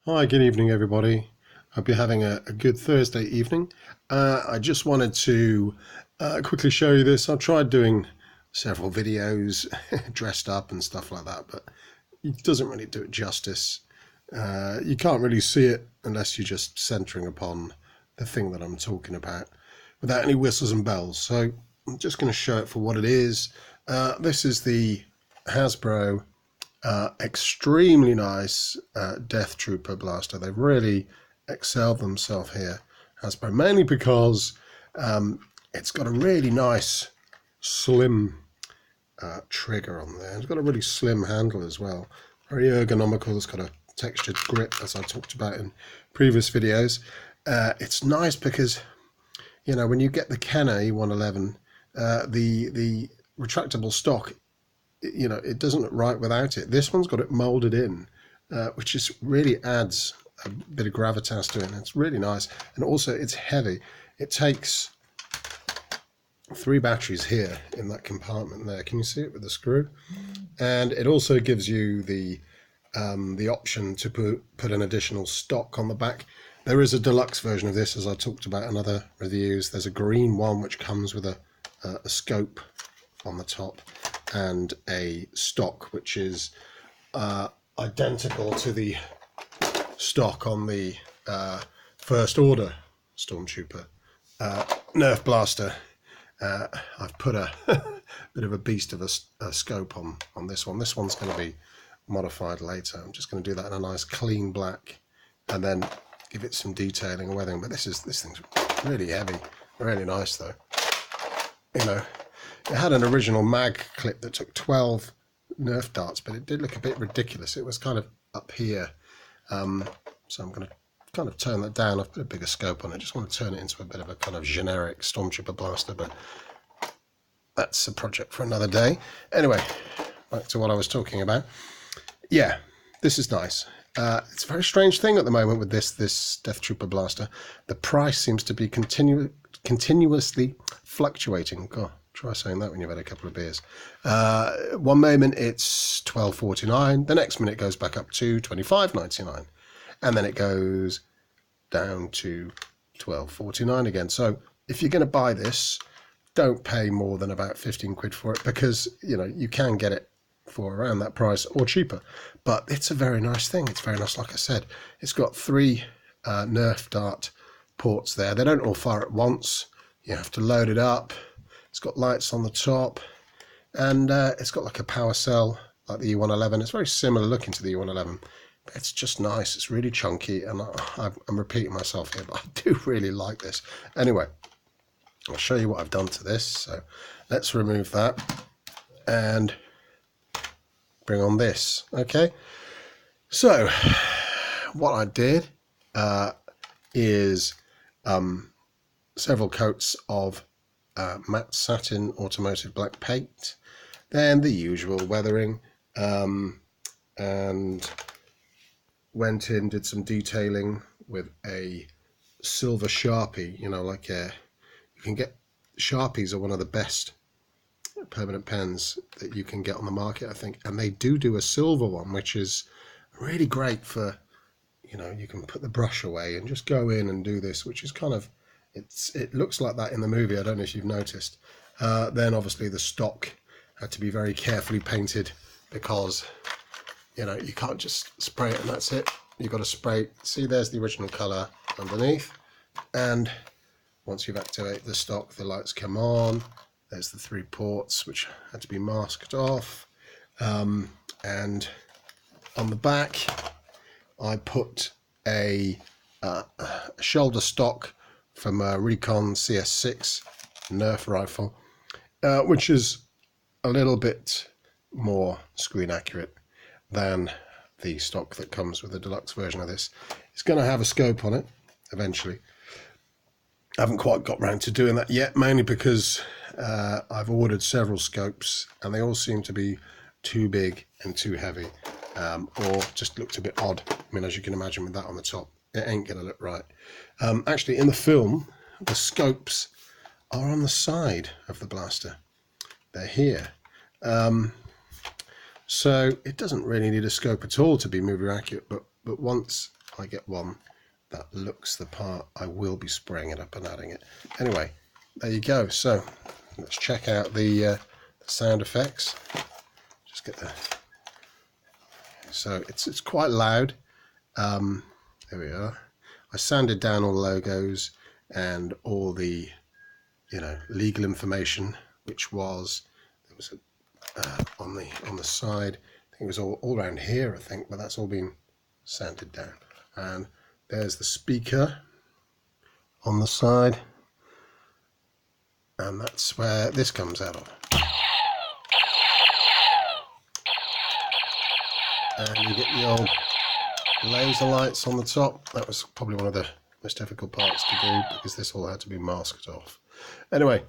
Hi, good evening, everybody. Hope you're having a good Thursday evening. I just wanted to quickly show you this. I've tried doing several videos dressed up and stuff like that, but it doesn't really do it justice. You can't really see it unless you're just centering upon the thing that I'm talking about without any whistles and bells. So I'm just going to show it for what it is. This is the HASBRO extremely nice Death Trooper blaster. They've really excelled themselves here, HASBRO, mainly because it's got a really nice slim trigger on there. It's got a really slim handle as well. Very ergonomical. It's got a textured grip, as I talked about in previous videos. It's nice because, you know, when you get the Kenner E111, the retractable stock, you know, it doesn't look right without it. This one's got it molded in, which just really adds a bit of gravitas to it. And it's really nice. And also it's heavy. It takes 3 batteries here in that compartment there. Can you see it with the screw? And it also gives you the option to put an additional stock on the back. There is a deluxe version of this, as I talked about in other reviews. There's a green one which comes with a scope on the top and a stock which is identical to the stock on the First Order Stormtrooper Nerf blaster. I've put a bit of a beast of a scope on this one. This one's going to be modified later. I'm just going to do that in a nice clean black and then give it some detailing and weathering. But this thing's really heavy, really nice though. You know, it had an original mag clip that took 12 Nerf darts, but it did look a bit ridiculous. It was kind of up here. So I'm going to kind of turn that down. I've put a bigger scope on it. Just want to turn it into a bit of a kind of generic Stormtrooper blaster, but that's a project for another day. Anyway, back to what I was talking about. Yeah, this is nice. It's a very strange thing at the moment with this Death Trooper blaster. The price seems to be continuously fluctuating. God, try saying that when you've had a couple of beers. One moment it's $12.49, the next minute it goes back up to $25.99, and then it goes down to $12.49 again. So if you're going to buy this, don't pay more than about 15 quid for it, because you know you can get it for around that price or cheaper. But it's a very nice thing. It's very nice. Like I said, it's got 3 Nerf dart ports there. They don't all fire at once. You have to load it up. It's got lights on the top, and it's got like a power cell like the E111. It's very similar looking to the E111, but it's just nice. It's really chunky, and I'm repeating myself here, but I do really like this. Anyway, I'll show you what I've done to this. So let's remove that and bring on this. Okay, so what I did is several coats of matte satin automotive black paint, then the usual weathering, and went in, did some detailing with a silver Sharpie. You know, like you can get, Sharpies are one of the best permanent pens that you can get on the market, I think, and they do a silver one, which is really great for, you know, you can put the brush away and just go in and do this, which is kind of, it looks like that in the movie. I don't know if you've noticed. Then obviously the stock had to be very carefully painted, because you know you can't just spray it and that's it. You've got to spray. See, there's the original color underneath, and once you've activated the stock, the lights come on. There's the 3 ports which had to be masked off, and on the back I put a shoulder stock from a Recon CS6 Nerf rifle, which is a little bit more screen accurate than the stock that comes with the deluxe version of this. It's going to have a scope on it eventually. I haven't quite got round to doing that yet, mainly because I've ordered several scopes and they all seem to be too big and too heavy, or just looked a bit odd. I mean, as you can imagine with that on the top, it ain't going to look right. Actually, in the film, the scopes are on the side of the blaster. They're here. So it doesn't really need a scope at all to be movie accurate, but once I get one that looks the part, I will be spraying it up and adding it. Anyway, there you go. So let's check out the sound effects. Just get the, so it's quite loud. There we are. I sanded down all the logos and all the, you know, legal information, which was, there was a, on the side. I think it was all around here, I think, but that's all been sanded down. And there's the speaker on the side, and that's where this comes out of. And you get the old laser lights on the top. That was probably one of the most difficult parts to do, because this all had to be masked off. Anyway,